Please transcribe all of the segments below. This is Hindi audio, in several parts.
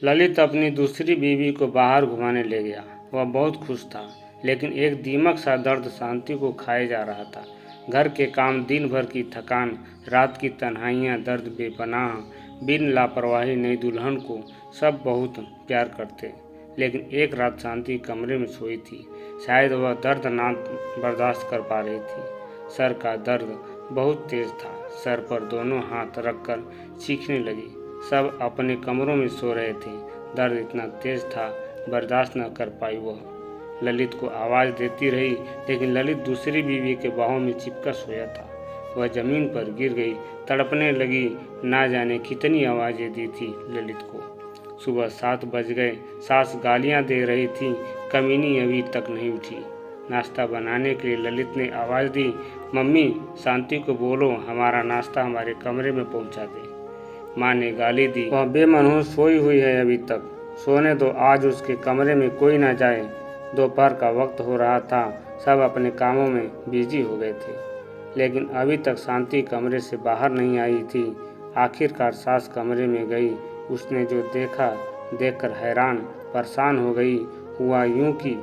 ललित अपनी दूसरी बीवी को बाहर घुमाने ले गया। वह बहुत खुश था, लेकिन एक दीमक सा दर्द शांति को खाए जा रहा था। घर के काम, दिन भर की थकान, रात की तन्हाइयाँ, दर्द बेपनाह, बिन लापरवाही नई दुल्हन को सब बहुत प्यार करते। लेकिन एक रात शांति कमरे में सोई थी। शायद वह दर्द ना बर्दाश्त कर पा रही थी। सर का दर्द बहुत तेज था। सर पर दोनों हाथ रखकर चीखने लगी। सब अपने कमरों में सो रहे थे। दर्द इतना तेज था, बर्दाश्त न कर पाई वह। ललित को आवाज़ देती रही, लेकिन ललित दूसरी बीवी के बाहों में चिपका सोया था। वह जमीन पर गिर गई, तड़पने लगी। ना जाने कितनी आवाज़ें दी थी ललित को। सुबह 7 बज गए। सास गालियां दे रही थी, कमीनी अभी तक नहीं उठी। नाश्ता बनाने के लिए ललित ने आवाज़ दी, मम्मी शांति को बोलो हमारा नाश्ता हमारे कमरे में पहुंचा दे। माँ ने गाली दी, वह बेमनहूस सोई हुई है, अभी तक सोने दो, आज उसके कमरे में कोई ना जाए। दोपहर का वक्त हो रहा था, सब अपने कामों में बिजी हो गए थे, लेकिन अभी तक शांति कमरे से बाहर नहीं आई थी। आखिरकार सास कमरे में गई। उसने जो देखा देखकर हैरान परेशान हो गई। हुआ यूं कि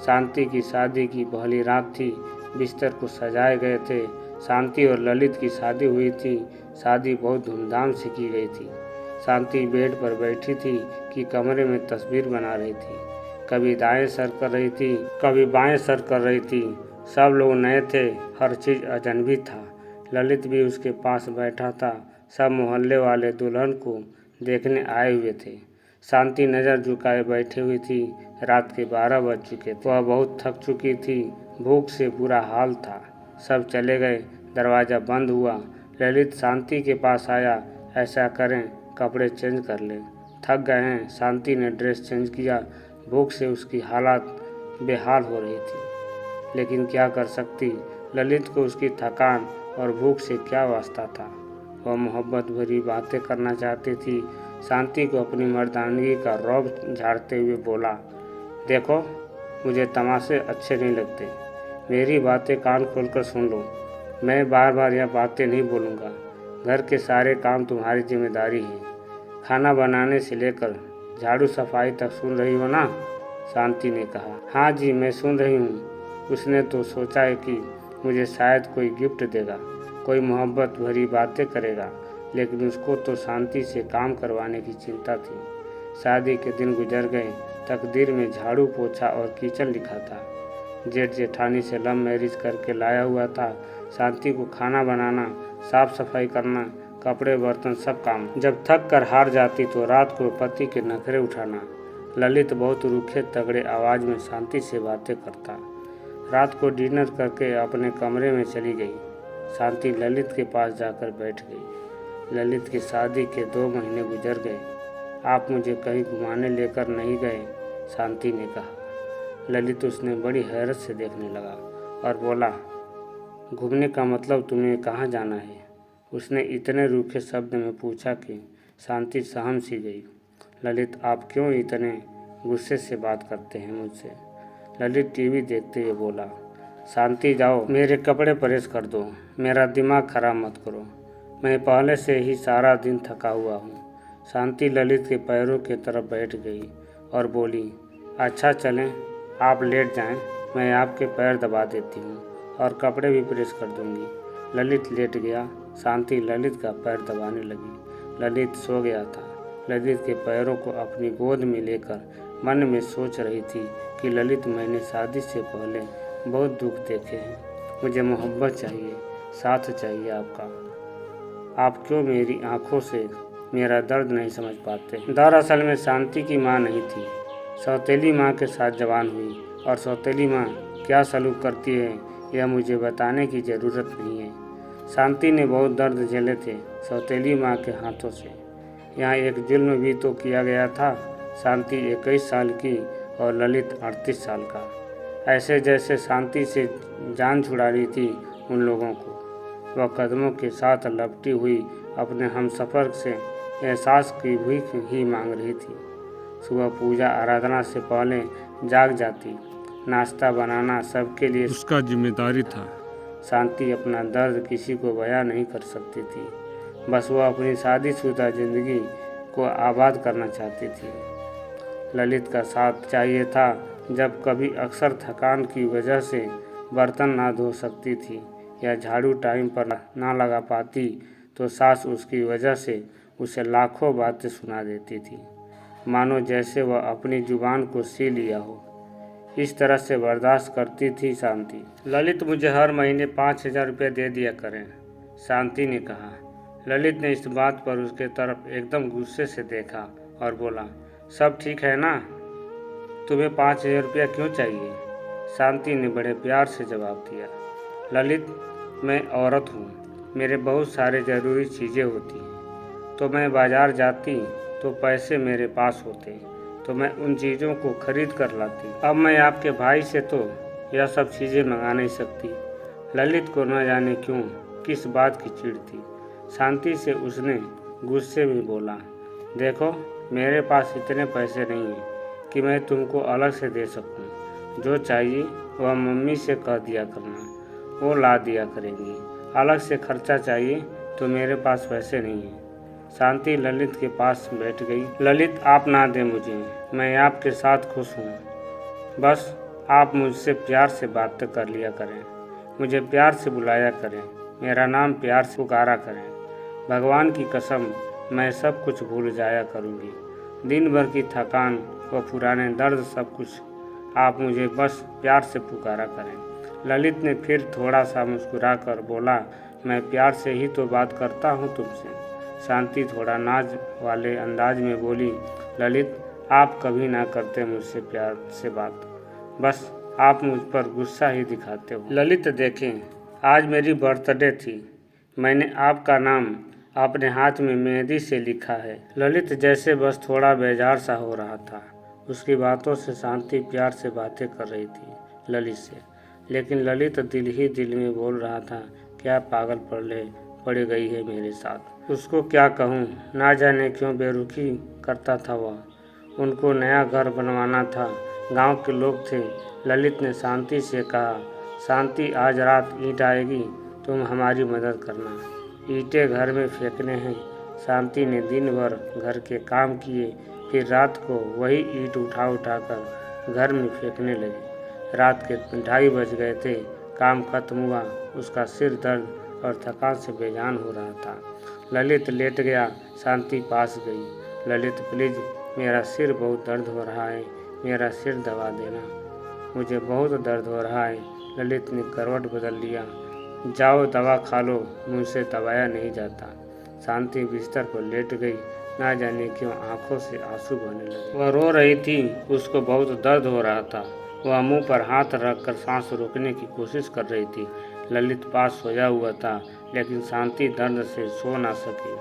शांति की शादी की पहली रात थी। बिस्तर को सजाए गए थे। शांति और ललित की शादी हुई थी। शादी बहुत धूमधाम से की गई थी। शांति बेड पर बैठी थी कि कमरे में तस्वीर बना रही थी। कभी दाएं सर कर रही थी, कभी बाएं सर कर रही थी। सब लोग नए थे, हर चीज़ अजनबी था। ललित भी उसके पास बैठा था। सब मोहल्ले वाले दुल्हन को देखने आए हुए थे। शांति नज़र झुकाए बैठी हुई थी। रात के 12 बज चुके थे। वह बहुत थक चुकी थी। भूख से बुरा हाल था। सब चले गए। दरवाज़ा बंद हुआ। ललित शांति के पास आया। ऐसा करें, कपड़े चेंज कर लें, थक गए हैं। शांति ने ड्रेस चेंज किया। भूख से उसकी हालत बेहाल हो रही थी, लेकिन क्या कर सकती। ललित को उसकी थकान और भूख से क्या वास्ता था। वह मोहब्बत भरी बातें करना चाहती थी। शांति को अपनी मर्दानगी का रौब झाड़ते हुए बोला, देखो मुझे तमाशे अच्छे नहीं लगते। मेरी बातें कान खोलकर सुन लो। मैं बार बार यह बातें नहीं बोलूँगा। घर के सारे काम तुम्हारी जिम्मेदारी है। खाना बनाने से लेकर झाड़ू सफाई तक सुन रही हो ना? शांति ने कहा। हाँ जी, मैं सुन रही हूँ। उसने तो सोचा है कि मुझे शायद कोई गिफ्ट देगा, कोई मोहब्बत भरी बातें करेगा, लेकिन उसको तो शांति से काम करवाने की चिंता थी। शादी के दिन गुजर गए। तकदीर में झाड़ू पोछा और किचन लिखा था। जेठ जेठानी से लव मैरिज करके लाया हुआ था। शांति को खाना बनाना, साफ सफाई करना, कपड़े बर्तन सब काम। जब थक कर हार जाती तो रात को पति के नखरे उठाना। ललित बहुत रूखे तगड़े आवाज़ में शांति से बातें करता। रात को डिनर करके अपने कमरे में चली गई। शांति ललित के पास जाकर बैठ गई। ललित की शादी के 2 महीने गुजर गए। आप मुझे कहीं घुमाने लेकर नहीं गए? शांति ने कहा। ललित उसने बड़ी हैरत से देखने लगा और बोला, घूमने का मतलब तुम्हें कहाँ जाना है? उसने इतने रूखे शब्द में पूछा कि शांति सहम सी गई। ललित, आप क्यों इतने गुस्से से बात करते हैं मुझसे? ललित टीवी देखते हुए बोला, शांति जाओ, मेरे कपड़े प्रेस कर दो, मेरा दिमाग खराब मत करो, मैं पहले से ही सारा दिन थका हुआ हूँ। शांति ललित के पैरों की तरफ बैठ गई और बोली, अच्छा चलें, आप लेट जाएं, मैं आपके पैर दबा देती हूँ और कपड़े भी प्रेस कर दूँगी। ललित लेट गया। शांति ललित का पैर दबाने लगी। ललित सो गया था। ललित के पैरों को अपनी गोद में लेकर मन में सोच रही थी कि ललित, मैंने शादी से पहले बहुत दुख देखे हैं। मुझे मोहब्बत चाहिए, साथ चाहिए आपका। आप क्यों मेरी आंखों से मेरा दर्द नहीं समझ पाते? दरअसल में शांति की माँ नहीं थी, सौतेली माँ के साथ जवान हुई, और सौतेली माँ क्या सलूक करती है यह मुझे बताने की ज़रूरत नहीं है। शांति ने बहुत दर्द झेले थे सौतेली माँ के हाथों से। यहाँ एक जुल्म भी तो किया गया था। शांति 21 साल की और ललित 38 साल का। ऐसे जैसे शांति से जान छुड़ा रही थी उन लोगों को। वह कदमों के साथ लपटी हुई अपने हमसफ़र से एहसास की भीख ही मांग रही थी। सुबह पूजा आराधना से पहले जाग जाती। नाश्ता बनाना सबके लिए उसका जिम्मेदारी था। शांति अपना दर्द किसी को बयां नहीं कर सकती थी। बस वह अपनी शादीशुदा ज़िंदगी को आबाद करना चाहती थी। ललित का साथ चाहिए था जब कभी अक्सर थकान की वजह से बर्तन ना धो सकती थी या झाड़ू टाइम पर ना लगा पाती तो सास उसकी वजह से उसे लाखों बातें सुना देती थी, मानो जैसे वह अपनी जुबान को सी लिया हो। इस तरह से बर्दाश्त करती थी शांति। ललित मुझे हर महीने 5,000 रुपये दे दिया करें, शांति ने कहा। ललित ने इस बात पर उसके तरफ एकदम गुस्से से देखा और बोला, सब ठीक है ना, तुम्हें 5,000 रुपया क्यों चाहिए? शांति ने बड़े प्यार से जवाब दिया, ललित मैं औरत हूँ, मेरे बहुत सारे ज़रूरी चीज़ें होती हैं, तो मैं बाज़ार जाती तो पैसे मेरे पास होते तो मैं उन चीज़ों को खरीद कर लाती। अब मैं आपके भाई से तो यह सब चीज़ें मंगा नहीं सकती। ललित को न जाने क्यों किस बात की चिढ़ थी। शांति से उसने गुस्से में बोला, देखो मेरे पास इतने पैसे नहीं हैं कि मैं तुमको अलग से दे सकूं। जो चाहिए वह मम्मी से कह दिया करना, वो ला दिया करेंगी। अलग से खर्चा चाहिए तो मेरे पास पैसे नहीं हैं। शांति ललित के पास बैठ गई। ललित आप ना दें मुझे, मैं आपके साथ खुश हूँ। बस आप मुझसे प्यार से बात कर लिया करें, मुझे प्यार से बुलाया करें, मेरा नाम प्यार से पुकारा करें। भगवान की कसम मैं सब कुछ भूल जाया करूँगी। दिन भर की थकान व पुराने दर्द सब कुछ आप मुझे बस प्यार से पुकारा करें। ललित ने फिर थोड़ा सा मुस्कुराकर बोला, मैं प्यार से ही तो बात करता हूँ तुमसे। शांति थोड़ा नाज वाले अंदाज में बोली, ललित आप कभी ना करते मुझसे प्यार से बात, बस आप मुझ पर गुस्सा ही दिखाते हो। ललित देखें, आज मेरी बर्थडे थी, मैंने आपका नाम अपने हाथ में मेहंदी से लिखा है। ललित जैसे बस थोड़ा बेजार सा हो रहा था। उसकी बातों से शांति प्यार से बातें कर रही थी ललित से, लेकिन ललित दिल ही दिल में बोल रहा था, क्या पागल पड़ गई है मेरे साथ। उसको क्या कहूँ, ना जाने क्यों बेरुखी करता था वह। उनको नया घर बनवाना था, गांव के लोग थे। ललित ने शांति से कहा, शांति आज रात ईंट आएगी, तुम हमारी मदद करना, ईंटें घर में फेंकने हैं। शांति ने दिन भर घर के काम किए, फिर रात को वही ईंट उठाकर घर में फेंकने लगी। रात के 2:30 बज गए थे। काम खत्म हुआ, उसका सिर दर्द और थकान से बेजान हो रहा था। ललित लेट गया, शांति पास गई। ललित प्लीज़, मेरा सिर बहुत दर्द हो रहा है, मेरा सिर दबा देना, मुझे बहुत दर्द हो रहा है। ललित ने करवट बदल लिया, जाओ दवा खा लो, मुझसे दबाया नहीं जाता। शांति बिस्तर पर लेट गई। ना जाने क्यों आंखों से आंसू बहने लगे। वह रो रही थी, उसको बहुत दर्द हो रहा था। वह मुंह पर हाथ रखकर सांस रोकने की कोशिश कर रही थी। ललित पास सोया हुआ था, लेकिन शांति दर्द से सो ना सकी।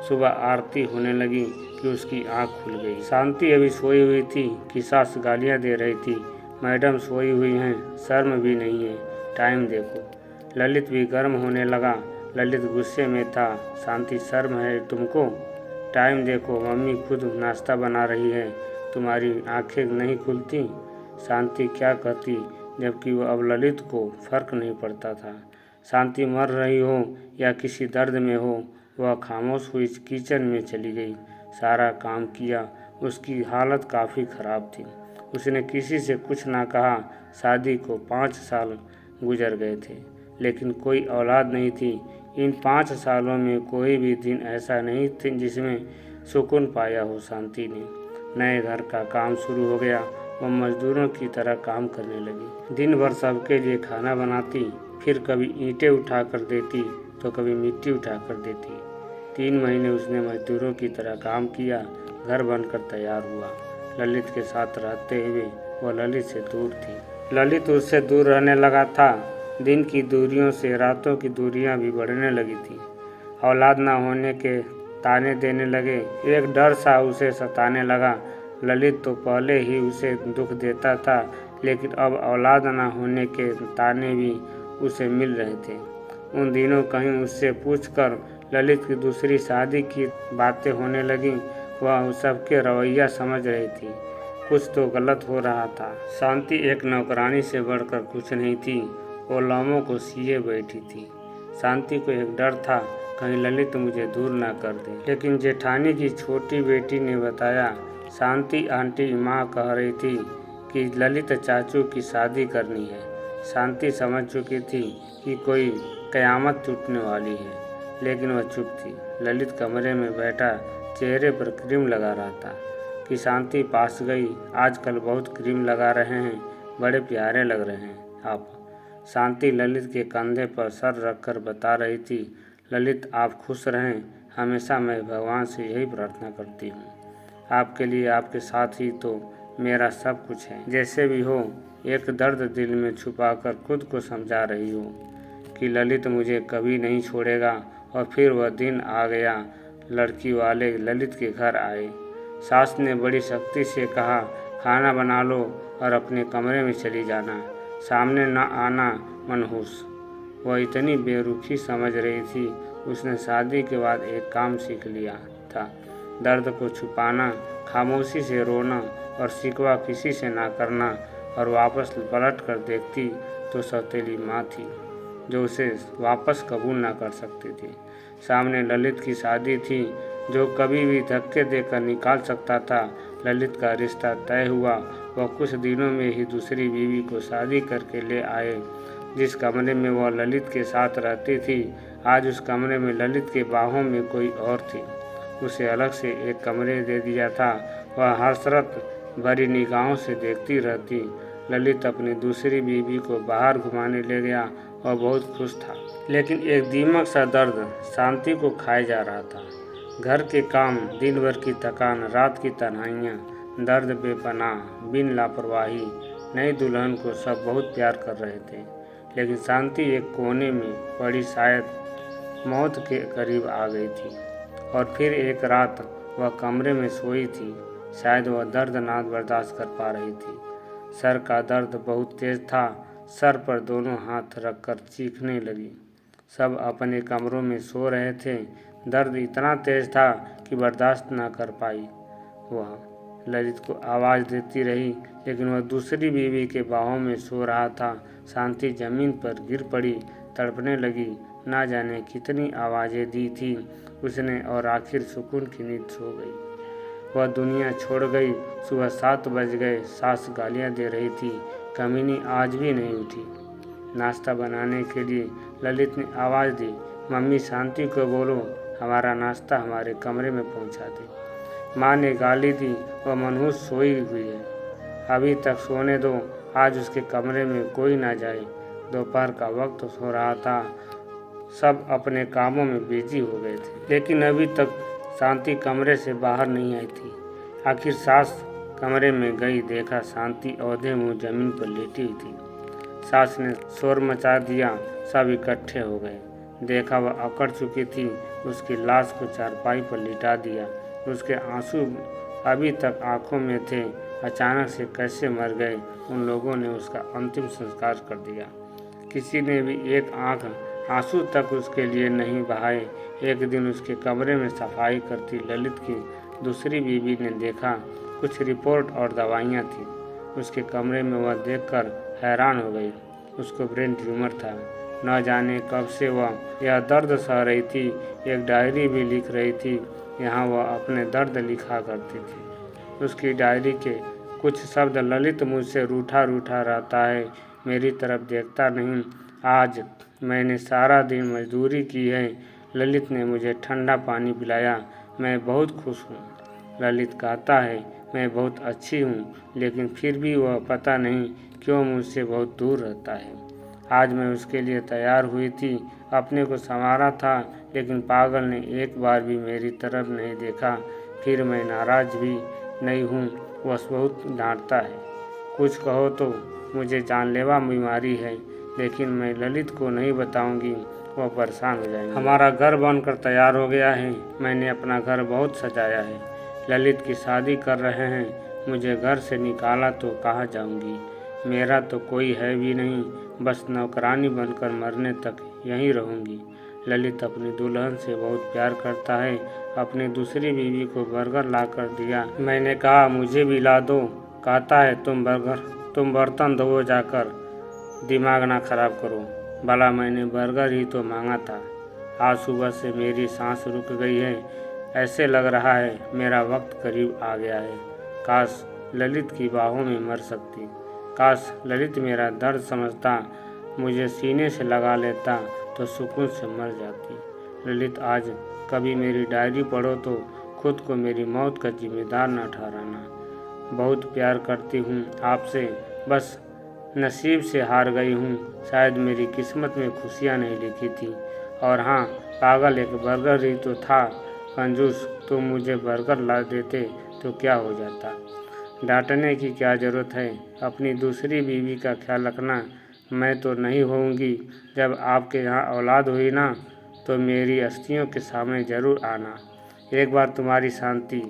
सुबह आरती होने लगी कि उसकी आंख खुल गई। शांति अभी सोई हुई थी कि सास गालियां दे रही थी, मैडम सोई हुई हैं, शर्म भी नहीं है, टाइम देखो। ललित भी गर्म होने लगा। ललित गुस्से में था, शांति शर्म है तुमको, टाइम देखो, मम्मी खुद नाश्ता बना रही है, तुम्हारी आंखें नहीं खुलती। शांति क्या कहती, जबकि वह अब ललित को फर्क नहीं पड़ता था। शांति मर रही हो या किसी दर्द में हो, वह खामोश हुई किचन में चली गई। सारा काम किया, उसकी हालत काफ़ी ख़राब थी। उसने किसी से कुछ ना कहा। शादी को 5 साल गुजर गए थे, लेकिन कोई औलाद नहीं थी। इन 5 सालों में कोई भी दिन ऐसा नहीं था जिसमें सुकून पाया हो शांति ने। नए घर का काम शुरू हो गया। वह मजदूरों की तरह काम करने लगी। दिन भर सबके लिए खाना बनाती, फिर कभी ईंटें उठा कर देती तो कभी मिट्टी उठा कर देती। 3 महीने उसने मजदूरों की तरह काम किया। घर बनकर तैयार हुआ। ललित के साथ रहते हुए वह ललित से दूर थी। ललित उससे दूर रहने लगा था। दिन की दूरियों से रातों की दूरियां भी बढ़ने लगी थी। औलाद ना होने के ताने देने लगे। एक डर सा उसे सताने लगा। ललित तो पहले ही उसे दुख देता था, लेकिन अब औलाद ना होने के ताने भी उसे मिल रहे थे। उन दिनों कहीं उससे पूछकर ललित की दूसरी शादी की बातें होने लगी। वह सबके रवैया समझ रही थी, कुछ तो गलत हो रहा था। शांति एक नौकरानी से बढ़कर कुछ नहीं थी, वो लामों को सिए बैठी थी। शांति को एक डर था, कहीं ललित मुझे दूर ना कर दे। लेकिन जेठानी की छोटी बेटी ने बताया, शांति आंटी माँ कह रही थी कि ललित चाचू की शादी करनी है। शांति समझ चुकी थी कि कोई कयामत टूटने वाली है, लेकिन वह चुप थी। ललित कमरे में बैठा चेहरे पर क्रीम लगा रहा था कि शांति पास गई। आजकल बहुत क्रीम लगा रहे हैं, बड़े प्यारे लग रहे हैं आप। शांति ललित के कंधे पर सर रखकर बता रही थी, ललित आप खुश रहें, हमेशा मैं भगवान से यही प्रार्थना करती हूँ। आपके लिए, आपके साथ ही तो मेरा सब कुछ है। जैसे भी हो, एक दर्द दिल में छुपाकर खुद को समझा रही हो कि ललित मुझे कभी नहीं छोड़ेगा। और फिर वह दिन आ गया। लड़की वाले ललित के घर आए। सास ने बड़ी सख्ती से कहा, खाना बना लो और अपने कमरे में चली जाना, सामने न आना मनहूस। वह इतनी बेरुखी समझ रही थी। उसने शादी के बाद एक काम सीख लिया था, दर्द को छुपाना, खामोशी से रोना और शिकवा किसी से ना करना। और वापस पलट कर देखती तो सौतेली माँ थी, जो उसे वापस कबूल ना कर सकती थी। सामने ललित की शादी थी, जो कभी भी धक्के देकर निकाल सकता था। ललित का रिश्ता तय हुआ। वह कुछ दिनों में ही दूसरी बीवी को शादी करके ले आए। जिस कमरे में वह ललित के साथ रहती थी, आज उस कमरे में ललित के बाहों में कोई और थी। उसे अलग से एक कमरे दे दिया था। वह हसरत भरी निगाहों से देखती रहती। ललित अपनी दूसरी बीवी को बाहर घुमाने ले गया और बहुत खुश था। लेकिन एक दीमक सा दर्द शांति को खाए जा रहा था। घर के काम, दिन भर की थकान, रात की तन्हाइयाँ, दर्द बेपनाह, बिन लापरवाही। नई दुल्हन को सब बहुत प्यार कर रहे थे, लेकिन शांति एक कोने में पड़ी शायद मौत के करीब आ गई थी। और फिर एक रात वह कमरे में सोई थी। शायद वह दर्द ना बर्दाश्त कर पा रही थी। सर का दर्द बहुत तेज था। सर पर दोनों हाथ रखकर चीखने लगी। सब अपने कमरों में सो रहे थे। दर्द इतना तेज था कि बर्दाश्त ना कर पाई। वह ललित को आवाज़ देती रही, लेकिन वह दूसरी बीवी के बाहों में सो रहा था। शांति जमीन पर गिर पड़ी, तड़पने लगी। ना जाने कितनी आवाज़ें दी थी उसने, और आखिर सुकून की नींद सो गई। वह दुनिया छोड़ गई। सुबह 7 बज गए। सास गालियाँ दे रही थी, कमीनी आज भी नहीं उठी। नाश्ता बनाने के लिए ललित ने आवाज़ दी, मम्मी शांति को बोलो हमारा नाश्ता हमारे कमरे में पहुंचा दे। माँ ने गाली दी, वह मनहूस सोई हुई है, अभी तक सोने दो, आज उसके कमरे में कोई ना जाए। दोपहर का वक्त हो रहा था। सब अपने कामों में बिजी हो गए थे, लेकिन अभी तक शांति कमरे से बाहर नहीं आई थी। आखिर सास कमरे में गई, देखा शांति औंधे मुंह जमीन पर लेटी हुई थी। सास ने शोर मचा दिया। सब इकट्ठे हो गए। देखा वह अकड़ चुकी थी। उसकी लाश को चारपाई पर लिटा दिया। उसके आंसू अभी तक आंखों में थे। अचानक से कैसे मर गए। उन लोगों ने उसका अंतिम संस्कार कर दिया। किसी ने भी एक आंख आंसू तक उसके लिए नहीं बहाए। एक दिन उसके कमरे में सफाई करती ललित की दूसरी बीवी ने देखा, कुछ रिपोर्ट और दवाइयाँ थी उसके कमरे में। वह देखकर हैरान हो गई। उसको ब्रेन ट्यूमर था। न जाने कब से वह यह दर्द सह रही थी। एक डायरी भी लिख रही थी। यहाँ वह अपने दर्द लिखा करती थी। उसकी डायरी के कुछ शब्द, ललित मुझसे रूठा रूठा रहता है, मेरी तरफ देखता नहीं। आज मैंने सारा दिन मजदूरी की है। ललित ने मुझे ठंडा पानी पिलाया, मैं बहुत खुश हूँ। ललित कहता है मैं बहुत अच्छी हूँ, लेकिन फिर भी वह पता नहीं क्यों मुझसे बहुत दूर रहता है। आज मैं उसके लिए तैयार हुई थी, अपने को संवारा था, लेकिन पागल ने एक बार भी मेरी तरफ नहीं देखा। फिर मैं नाराज भी नहीं हूँ, वह बहुत डांटता है। कुछ कहो तो मुझे जानलेवा बीमारी है, लेकिन मैं ललित को नहीं बताऊंगी, वह परेशान हो जाएंगे। हमारा घर बनकर तैयार हो गया है। मैंने अपना घर बहुत सजाया है। ललित की शादी कर रहे हैं। मुझे घर से निकाला तो कहाँ जाऊंगी। मेरा तो कोई है भी नहीं, बस नौकरानी बनकर मरने तक यहीं रहूंगी। ललित अपनी दुल्हन से बहुत प्यार करता है। अपनी दूसरी बीवी को बर्गर ला कर दिया। मैंने कहा मुझे भी ला दो। कहता है तुम बर्तन धो जाकर, दिमाग ना खराब करो। भला मैंने बर्गर ही तो मांगा था। आज सुबह से मेरी सांस रुक गई है। ऐसे लग रहा है मेरा वक्त करीब आ गया है। काश ललित की बाहों में मर सकती। काश ललित मेरा दर्द समझता, मुझे सीने से लगा लेता तो सुकून से मर जाती। ललित, आज कभी मेरी डायरी पढ़ो तो खुद को मेरी मौत का जिम्मेदार न ठहराना। बहुत प्यार करती हूँ आपसे, बस नसीब से हार गई हूँ। शायद मेरी किस्मत में खुशियाँ नहीं लिखी थी। और हाँ, पागल एक बर्गर ही तो था। कंजूस, तुम मुझे बर्गर ला देते तो क्या हो जाता। डांटने की क्या ज़रूरत है। अपनी दूसरी बीवी का ख्याल रखना। मैं तो नहीं होऊंगी। जब आपके यहाँ औलाद हुई ना, तो मेरी अस्थियों के सामने ज़रूर आना। एक बार तुम्हारी शांति।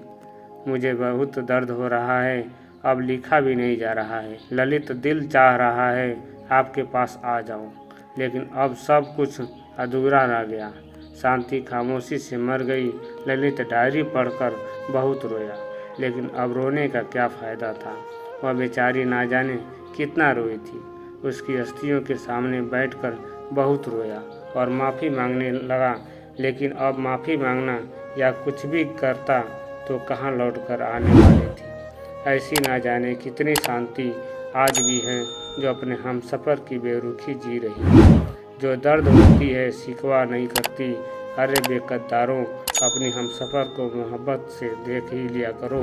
मुझे बहुत दर्द हो रहा है, अब लिखा भी नहीं जा रहा है। ललित, दिल चाह रहा है आपके पास आ जाऊं, लेकिन अब सब कुछ अधूरा रह गया। शांति खामोशी से मर गई। ललित डायरी पढ़कर बहुत रोया, लेकिन अब रोने का क्या फ़ायदा था। वह बेचारी ना जाने कितना रोई थी। उसकी अस्थियों के सामने बैठकर बहुत रोया और माफ़ी मांगने लगा, लेकिन अब माफ़ी मांगना या कुछ भी करता तो कहाँ लौट कर आने वाली थी। ऐसी ना जाने कितनी शांति आज भी है जो अपने हमसफ़र की बेरुखी जी रही है, जो दर्द होती है शिकवा नहीं करती। अरे बेकद्दारों, अपनी हमसफ़र को मोहब्बत से देख ही लिया करो।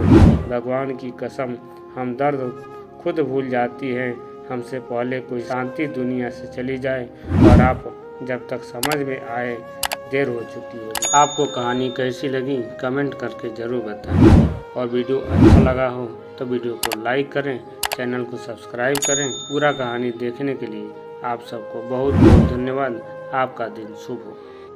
भगवान की कसम, हम दर्द खुद भूल जाती हैं। हमसे पहले कोई शांति दुनिया से चली जाए और आप जब तक समझ में आए देर हो चुकी होगी। आपको कहानी कैसी लगी कमेंट करके ज़रूर बताएं, और वीडियो अच्छा लगा हो तो वीडियो को लाइक करें, चैनल को सब्सक्राइब करें। पूरा कहानी देखने के लिए आप सबको बहुत बहुत धन्यवाद। आपका दिन शुभ हो।